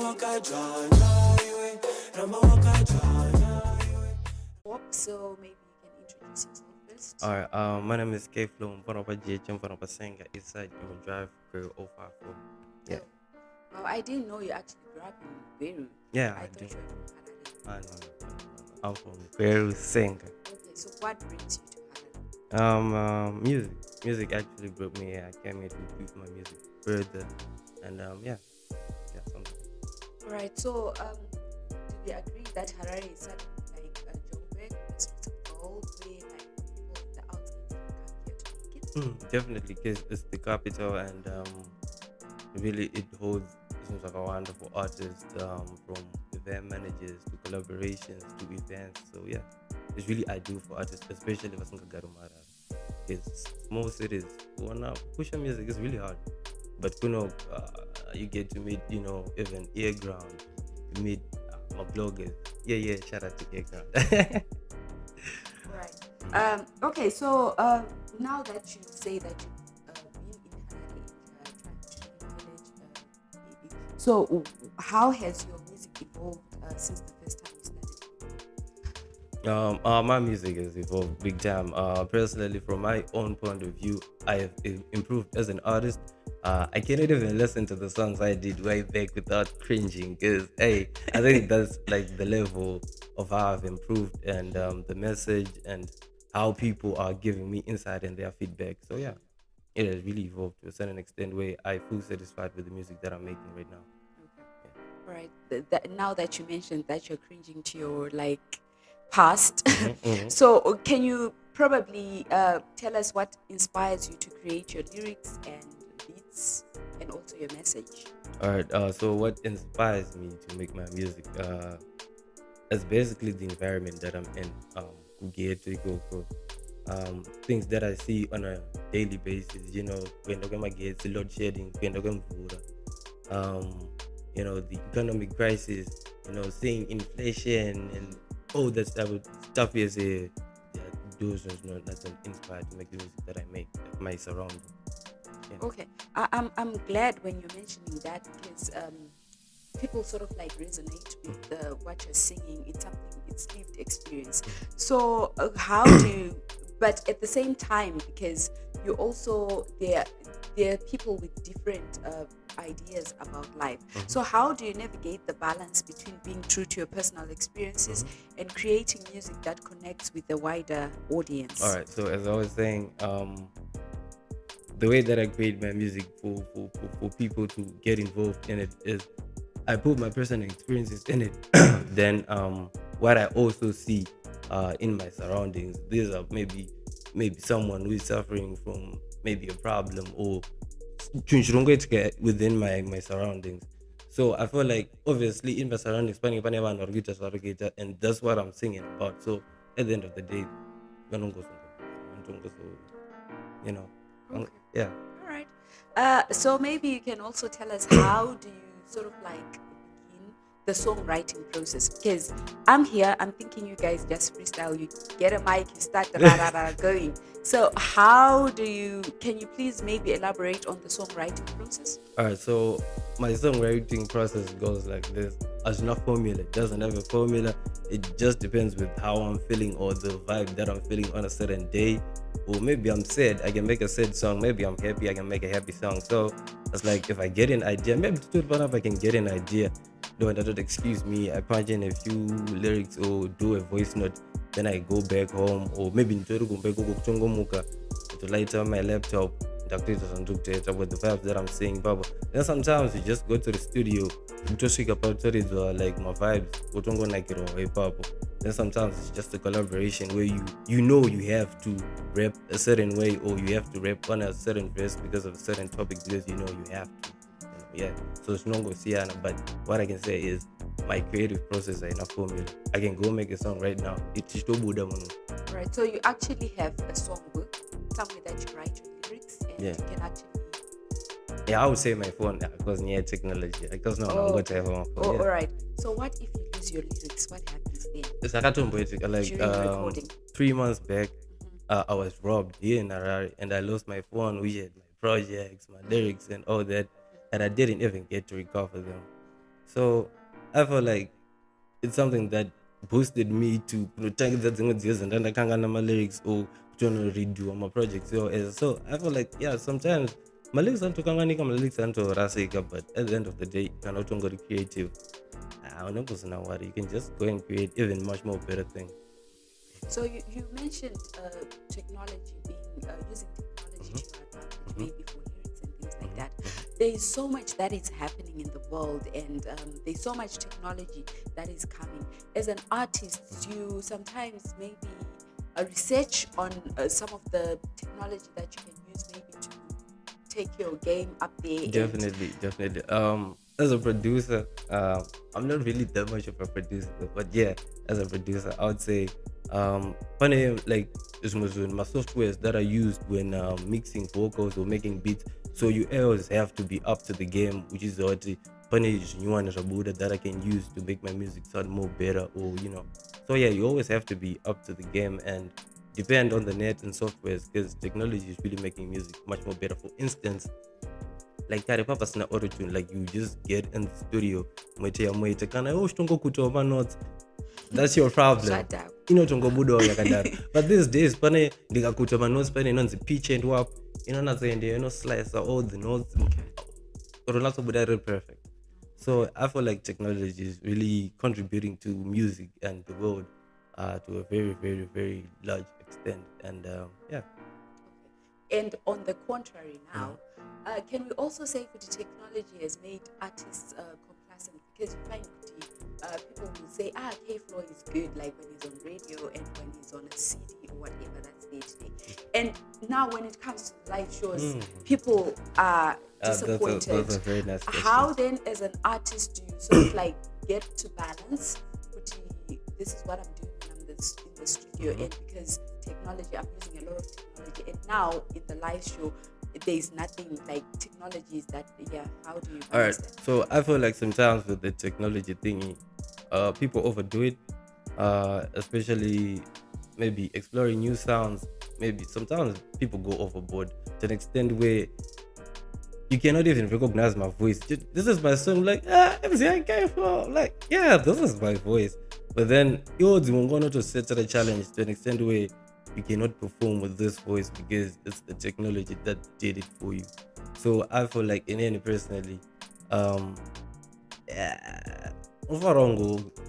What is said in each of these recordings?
So maybe you can introduce yourself first. Alright, my name is Kayflow. I'm from GH, I'm from Singer, Eastside, I'm drive Crew 054. Yeah. Well, I didn't know you actually grew up in Beirut. Yeah, I I thought do. you were from Harare. I'm from Peru Singer. Okay, so what brings you to Harare? Music. Music actually brought me here. I came here to improve my music further. And yeah, something. Alright, so do we agree that Harare is something like a Joburg, the streets of gold, where like people in the outskirts can come here to make it? Definitely, because it's the capital and really it holds seems like a wonderful artist from event managers to collaborations to events. So yeah, it's really ideal for artists, especially if it's Garumara. Because small cities wanna push your music is really hard. But you get to meet even earGROUND, you meet my bloggers. Yeah, shout out to earGROUND. Right. Okay, so now that you say that you've been in Harare, trying to village, so how has your music evolved since the first time you started? My music has evolved big time. Personally, from my own point of view, I have improved as an artist. I cannot even listen to the songs I did way back without cringing, because hey, I think that's like the level of how I've improved and the message and how people are giving me insight and their feedback. So yeah, it has really evolved to a certain extent where I feel satisfied with the music that I'm making right now. All right. Now that you mentioned that you're cringing to your like past, Mhm. so can you probably tell us what inspires you to create your lyrics and beats and also your message? All right. So what inspires me to make my music? It's basically the environment that I'm in. Things that I see on a daily basis. When I get load shedding, when the economic crisis. Seeing inflation and all that stuff is those are not that's inspired to make the music that I make, like my surroundings. Yeah. Okay, I'm glad when you're mentioning that because people sort of like resonate with what you're singing. It's something, it's lived experience. So how do you, but at the same time, because you also there are people with different ideas about life. So how do you navigate the balance between being true to your personal experiences and creating music that connects with the wider audience? All right. So as I was saying, the way that I create my music for people to get involved in it is I put my personal experiences in it. Then what I also see in my surroundings. These are maybe someone who is suffering from maybe a problem or within my surroundings. So I feel like obviously in my surroundings, and that's what I'm singing about. So at the end of the day, you know, Okay. yeah. All right. So maybe you can also tell us how do you sort of like begin the songwriting process? Because I'm here, I'm thinking you guys just freestyle. You get a mic, you start going. So can you please maybe elaborate on the songwriting process? All right, so my songwriting process goes like this. As no formula, it doesn't have a formula. It just depends with how I'm feeling or the vibe that I'm feeling on a certain day. Or maybe I'm sad, I can make a sad song. Maybe I'm happy, I can make a happy song. So it's like if I get an idea, maybe to one if I can get an idea. No, that don't excuse me. I punch in a few lyrics or do a voice note. Then I go back home or maybe to light on my laptop with the vibes that I'm seeing. Then sometimes you just go to the studio, just like my vibes, like hip hop. Then sometimes it's just a collaboration where you have to rap a certain way or you have to rap on a certain verse because of a certain topic because you have to. Yeah. So it's not Siana, but what I can say is my creative process is enough formula. I can go make a song right now. It's just Right. So you actually have a songbook, somewhere that you write your lyrics, and Yeah. you can actually. Yeah, I would say my phone because near technology. Because no, I'm going to have my phone. Oh, Yeah. all right. So what if you lose your lyrics? What happens then? It's like I told you, like During recording. 3 months back, I was robbed here in Harare and I lost my phone, which had my projects, my lyrics, and all that, and I didn't even get to recover them. So I feel like it's something that boosted me to take that thing and then I can't get my lyrics or to redo my projects. So I feel like yeah, sometimes my lyrics aren't kanganika, my lyrics aren't rasika, but at the end of the day, you cannot go creative. I don't know what you can just go and create even much more better things. So you mentioned technology being using technology to your advantage, maybe for lyrics and things like that. There is so much that is happening in the world, and there's so much technology that is coming. As an artist, you sometimes maybe research on some of the technology that you can use maybe to take your game up there. Definitely. As a producer, I'm not really that much of a producer, but yeah, as a producer, I would say, funny like this was my softwares that are used when mixing vocals or making beats. So you always have to be up to the game, which is what funny new one that I can use to make my music sound more better, or So yeah, you always have to be up to the game and depend on the net and softwares because technology is really making music much more better. For instance, like Kanopupa sina auto-tune, like you just get in the studio, mwete kana ushtongo kutoa notes. That's your problem. Shut up. Inotongo budo yakadaro. But these days pane ndikakuta notes pane inonzi pitch and warp, inonazoende slice all the notes. Ronaldo buda real perfect. So I feel like technology is really contributing to music and the world to a very, very, very large extent. And yeah. And on the contrary now, can we also say that the technology has made artists complacent? Because you find people will say, Kayflow is good, like when he's on radio and when he's on a CD or whatever that's there today. And now when it comes to live shows, people are disappointed. That's a very nice question. How then, as an artist, do you sort of like get to balance? This is what I'm doing when I'm in the studio, and because technology, I'm using a lot of technology, and now in the live show, there's nothing like technology is that. Yeah, how do you? All right, so I feel like sometimes with the technology thingy, people overdo it, especially maybe exploring new sounds. Maybe sometimes people go overboard to an extent where you cannot even recognize my voice. This is my song, like MZI Kayflow, like yeah, this is my voice. But then you're going to set a challenge to an extent where you cannot perform with this voice because it's the technology that did it for you. So I feel like in any personally,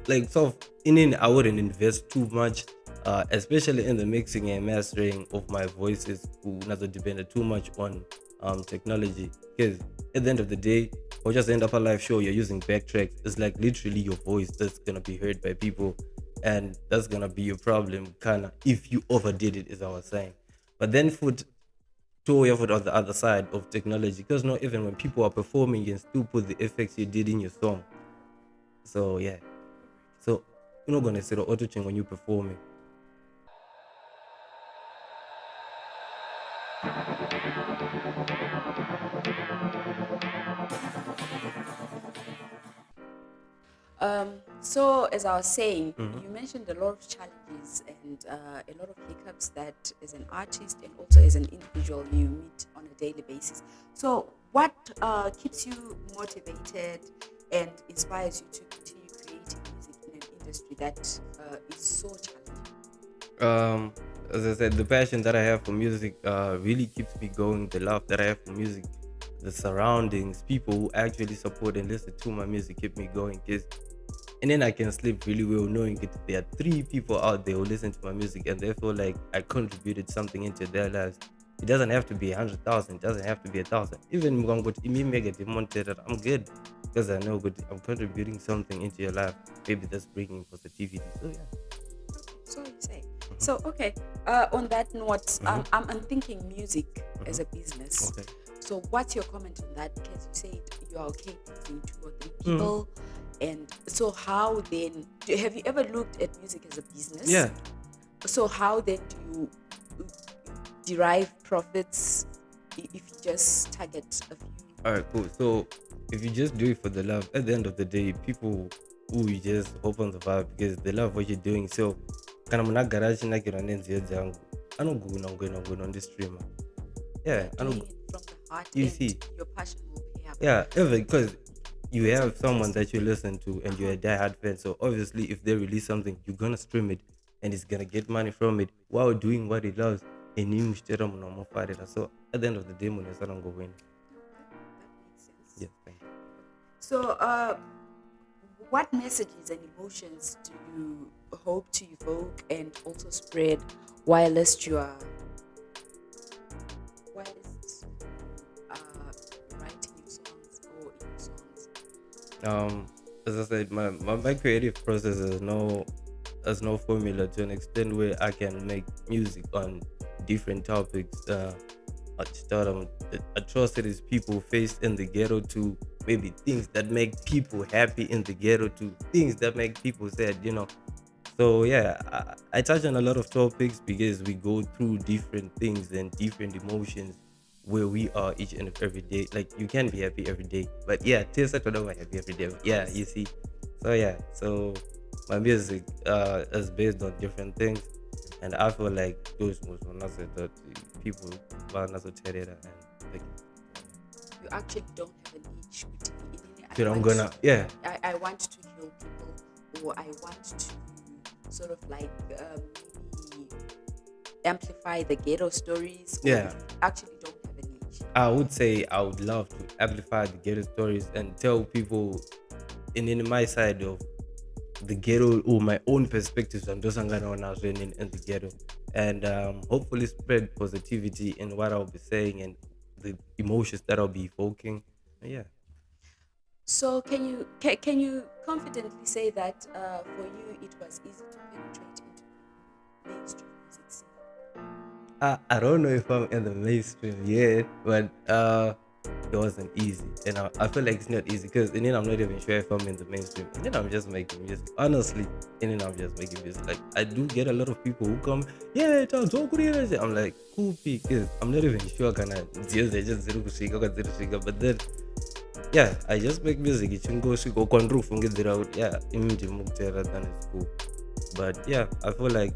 like so I wouldn't invest too much, especially in the mixing and mastering of my voices, who not depend too much on technology, because at the end of the day, or just end up a live show, you're using backtracks. It's like literally your voice that's gonna be heard by people, and that's gonna be your problem, kinda, if you overdid it, as I was saying. But then foot on the other side of technology, because not even when people are performing, you can still put the effects you did in your song. So yeah, so you're not gonna set auto tune when you're performing. So as I was saying, you mentioned a lot of challenges and a lot of hiccups that as an artist and also as an individual you meet on a daily basis. So what keeps you motivated and inspires you to continue creating music in an industry that is so challenging? As I said, the passion that I have for music really keeps me going. The love that I have for music, the surroundings, people who actually support and listen to my music keep me going. And then I can sleep really well knowing that there are 3 people out there who listen to my music and they feel like I contributed something into their lives. It doesn't have to be 100,000. It doesn't have to be 1,000. Even if I'm good, I'm good because I know I'm contributing something into your life. Maybe that's bringing positivity. So yeah. So you say. So okay. On that note, I'm thinking music as a business. Okay. So what's your comment on that? Because you said you are okay pleasing 2 or 3 people. And so how then, have you ever looked at music as a business? Yeah. So how then do you derive profits if you just target a few? All right, cool. So if you just do it for the love, at the end of the day, people who you just open the vibe because they love what you're doing. So kind of not garage na kiranenzi yangu. I don't go on this streamer. Yeah, I don't. From the heart, You and see, your passion will pay up. yeah, because you That's have someone interesting. that you listen to and you're a diehard fan. So obviously, if they release something, you're gonna stream it and it's gonna get money from it while doing what he loves. And you must tell him no more for it. So at the end of the day, when you're gonna go win. That makes sense. Yes, thank you. So, what messages and emotions do you hope to evoke and also spread whilst you are whilst writing your songs or in your songs? Um, as I said, my creative process is no has no formula to an extent where I can make music on different topics. I start atrocities people face in the ghetto to maybe things that make people happy in the ghetto to things that make people sad. So yeah, I touch on a lot of topics because we go through different things and different emotions where we are each and every day. Like you can be happy every day, but yeah, tears are not happy every day. Of Yeah, course. you see. So yeah, so my music is based on different things, and I feel like those was one of that people are not so terrible and like. You actually don't have a niche. I So I'm want gonna yeah I want to heal people, or I want to sort of like maybe amplify the ghetto stories, or yeah. you actually don't have a niche. I would say I would love to amplify the ghetto stories and tell people in my side of the ghetto or my own perspectives on those in the ghetto, and hopefully spread positivity in what I'll be saying and the emotions that I'll be evoking. Yeah. So can you confidently say that for you it was easy to penetrate into the mainstream music scene? I don't know if I'm in the mainstream yet, but it wasn't easy, and I feel like it's not easy because and then I'm not even sure if I'm in the mainstream, and then I'm just making music, honestly, and then I'm just making music. Like I do get a lot of people who come, yeah, I'm like, cool, because I'm not even sure can I just zero kushika, but then yeah, I just make music. It can go control from get it out. Yeah, immediately then it's cool. But yeah, I feel like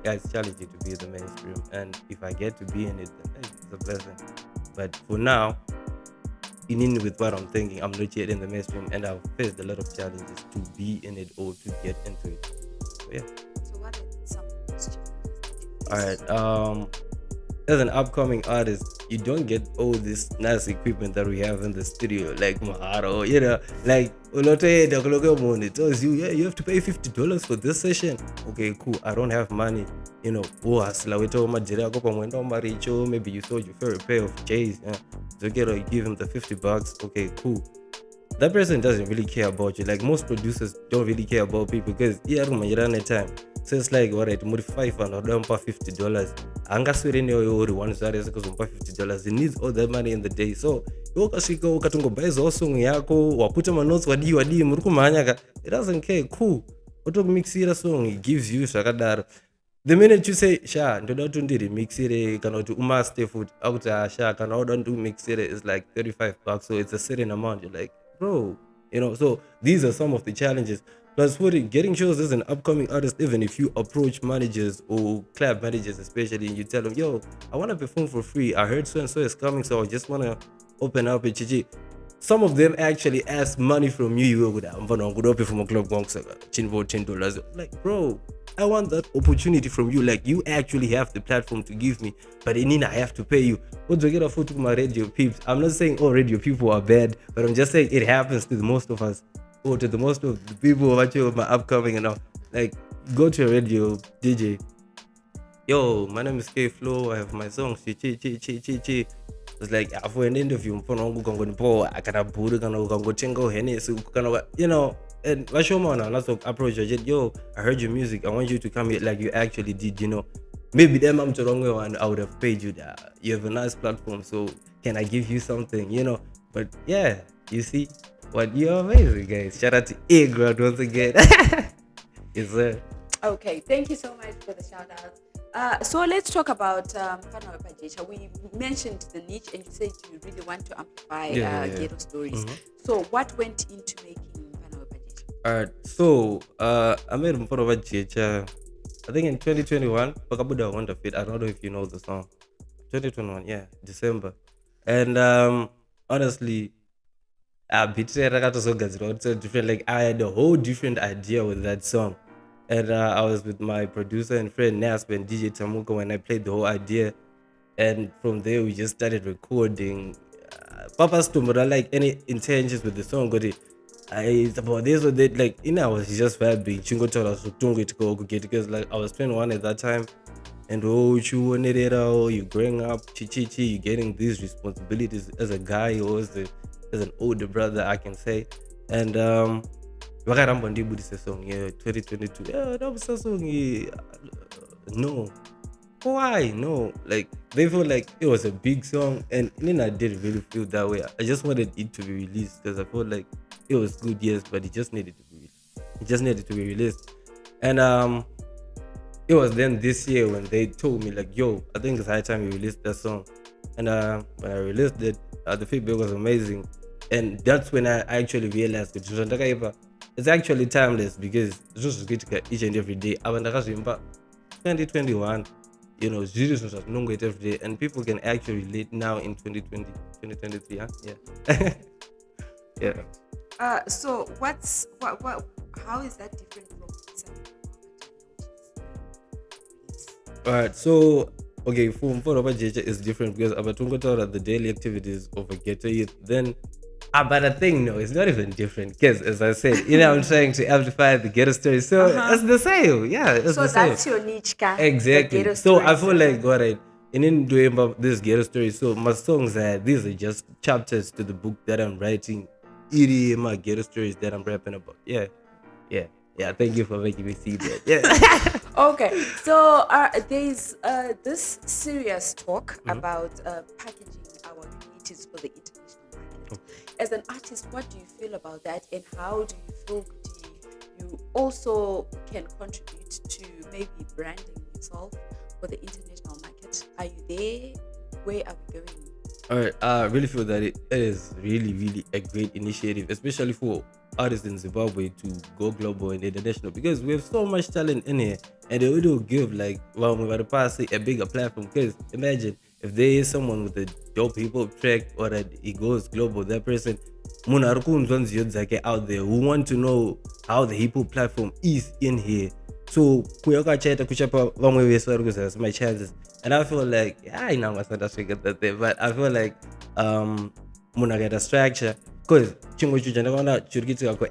yeah, it's challenging to be in the mainstream, and if I get to be in it, then it's a blessing. But for now, in with what I'm thinking, I'm not yet in the mainstream, and I've faced a lot of challenges to be in it or to get into it. So yeah. So what are some of those challenges that you All faced? right. As an upcoming artist, you don't get all this nice equipment that we have in the studio, like Maharo, like Olote Dakologomon, it tells you, yeah, you have to pay $50 for this session. Okay, cool. I don't have money, oh, Aslawito Majira Kopamwendo Maricho, maybe you sold your favorite pair of J's, so you give him the $50. Okay, cool. That person doesn't really care about you. Like most producers don't really care about people because yeah, time. So it's like alright, modify and order $50. Anga swere ne ori one zare because $50. He needs all that money in the day. So ukasvika ukatongo buy song yako, wakuta manotes wadi muri kumhanya ka. It doesn't care. Cool. Otokumixira song, he gives you zvakadaro. The minute you say sha ndoda kuti ndiremixire kana kuti umaster futi akuti sha kana uda ndimixire is like $35, so it's a certain amount. You're like, bro, so these are some of the challenges. Plus for it, getting shows as an upcoming artist, even if you approach managers or club managers especially, and you tell them, yo, I want to perform for free, I heard so and so is coming, so I just want to open up a chichi. Some of them actually ask money from you. You would have from a club $10. Like, bro, I want that opportunity from you. Like, you actually have the platform to give me, but in I have to pay you. What do I get a photo to my radio peeps? I'm not saying all radio people are bad, but I'm just saying it happens to the most of us, or to the most of the people who are my upcoming and all. Like, go to a radio DJ. Yo, my name is Kayflow. I have my song. Chi. It's like for an interview, mfano wangu kangonipo akanaburu kana ukangotenga Hennessy kana and Washomana also approach yo, I heard your music, I want you to come here like you actually did. Maybe them I'm the wrong way and I would have paid you that. You have a nice platform, so can I give you something? But yeah, you see what you're amazing, guys. Shout out to earGROUND once again. Yes, sir. Okay, thank you so much for the shout out. So let's talk about Kanopupa. We mentioned the niche, and you said you really want to amplify ghetto stories. Mhm. So what went into making Kanopupa? Alright, so I made Mfano I think in 2021, Pakabuda Wonder Fit. I don't know if you know the song. 2021, yeah, December. And honestly, beat rakatozogadzirwa kuti so different. Like I had a whole different idea with that song. And I was with my producer and friend Nasp and DJ Tamuka when I played the whole idea. And from there we just started recording. Papa's Tumura, like any intentions with the song, got it. It's about this or that, like I was just vibing. Chingo told us to go get because like I was 21 at that time. And you're growing up, you're getting these responsibilities as a guy or as an older brother, I can say. And vakaramba ndibudise song 2022. Yeah, that was a song. No. Why? No. Like they felt like it was a big song, and then I didn't really feel that way. I just wanted it to be released because I felt like it was good, yes, but it just needed to be released. It just needed to be released. And it was then this year when they told me like, yo, I think it's high time you release that song. And when I released it, the feedback was amazing. And that's when I actually realized that it's actually timeless because it's just good to get each and every day. 2021, seriousness was long every day, and people can actually relate now in 2020, 2023. Huh? Yeah. Yeah. So how is that different from Alright, so okay, for Robert JJ is different because Abatungo the daily activities of a ghetto youth. Then but the thing, no, it's not even different because, as I said, I'm trying to amplify the ghetto story. So it's the same. Yeah, it's so the same. that's your niche, exactly. So I feel like, all right, and in doing about this ghetto story, so my songs these are just chapters to the book that I'm writing. My ghetto stories that I'm rapping about. Yeah. Thank you for making me see that. Yeah. Okay, so there's this serious talk about packaging our creatives for the international market. As an artist, what do you feel about that, and how do you feel you also can contribute to maybe branding yourself for the international market? Are you there? Where are we going? All right, I really feel that it is really, really a great initiative, especially for artists in Zimbabwe to go global and international because we have so much talent in here, and they will give like a bigger platform. Because imagine if there is someone with a dope hip hop track or that it goes global, that person out there who want to know how the hip hop platform is in here. So my chances. And I feel like I know I not figure that there, but I feel like muna get a structure because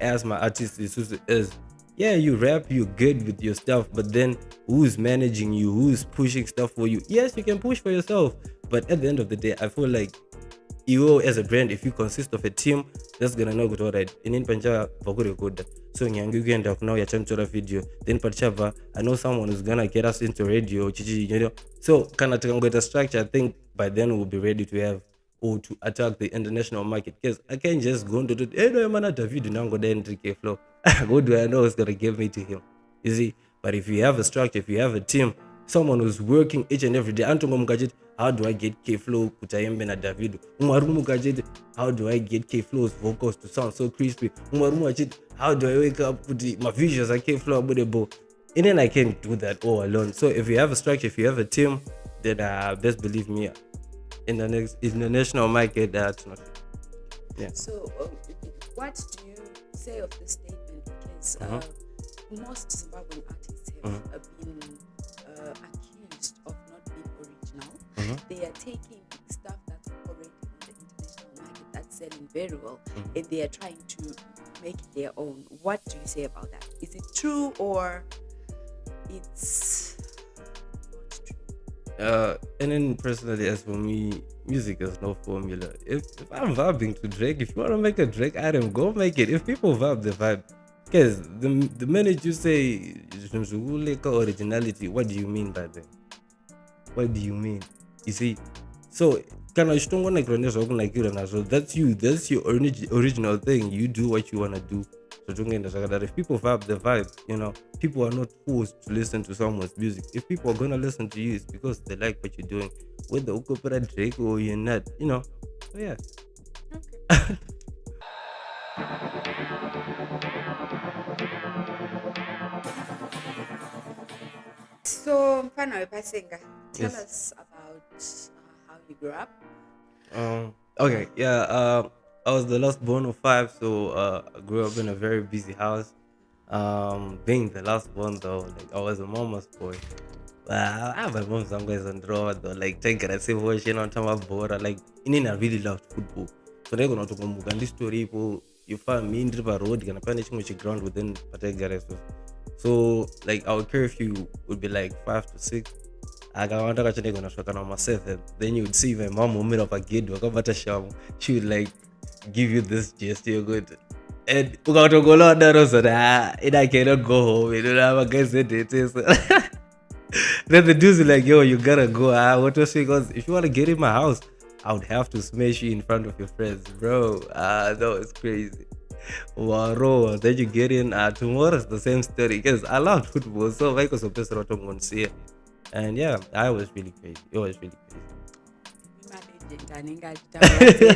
ask my artist is you rap, you're good with your stuff, but then who's managing you, who's pushing stuff for you? Yes, you can push for yourself, but at the end of the day, I feel like you as a brand, if you consist of a team, that's gonna know good alright. In Punjab, good. So you can now your time to a video. Then Pachava, I know someone who's gonna get us into radio, So kind of get a structure. I think by then we'll be ready to have or to attack the international market. Because I can't just go into no man David now go there and Kayflow. What do I know is gonna give me to him? You see? But if you have a structure, if you have a team, someone who's working each and every day, how do I get Kayflow kutayembe na David? How do I get Kayflow's vocals to sound so crispy? How do I wake up with my visuals like Kayflow? And then I can't do that all alone. So if you have a structure, if you have a team, then best believe me, in the national market, that's not. Yeah. So what do you say of this statement? Because most Zimbabwean artists have been accused of not being original. They are taking stuff that's already on the international market that's selling very well, and they are trying to make it their own. What do you say about that? Is it true or it's not true? And then personally, as for me, music is no formula. If I'm vibing to Drake, if you want to make a Drake item, go make it. If people vibe, they vibe. Because the minute you say originality, what do you mean by that? What do you mean? You see, so that's you. That's your original thing. You do what you wanna do. So if people vibe, they vibe. People are not forced to listen to someone's music. If people are gonna listen to you, it's because they like what you're doing, whether you Drake or you're not. So yeah. Okay. So, Mfana Wepasenga, tell us about how you grew up. Okay, yeah. I was the last born of five, so I grew up in a very busy house. Being the last born though, like I was a mama's boy. I have my mom's always on draw though, like take a say watching on top of border. Like in I really loved football. So they're gonna talk about this story you find me in the road, gonna find a ground within Patagara. So like our curfew would be like 5 to 6. Akawanza kachane kuna shoka number 7. Then you would see my mom woman up a gate wakapata shamu. She would like give you this gist, you're good. And ukatogola daro so and I cannot go home. You don't have a guy said it is. Then the dude's like, yo, you gotta go. What was she goes, if you wanna get in my house, I would have to smash you in front of your friends, bro. That was crazy. Wow, then you get in. Tomorrow's the same story because I love football, so I was supposed to see it. And yeah, I was really crazy. It was really Legend,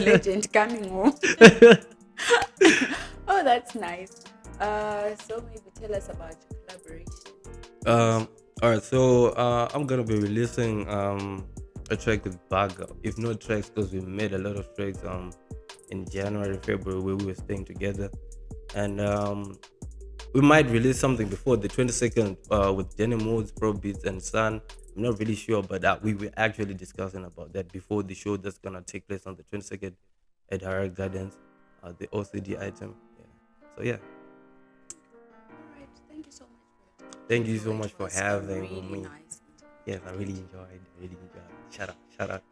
legend coming home. Oh, that's nice. So maybe tell us about your collaboration. All right, so I'm gonna be releasing a track with Baga. If no tracks, because we made a lot of tracks in January, February where we were staying together, and we might release something before the 22nd with Jenny Moods, Pro Beats, and Sun. I'm not really sure, but we were actually discussing about that before the show that's gonna take place on the 22nd at Harare Gardens, the OCD item. Yeah. So yeah. All right. Thank you so much for your time. Thank you so much It for was having really me. nice. Yes, I really enjoyed. I really enjoyed. Shout out. Shout out.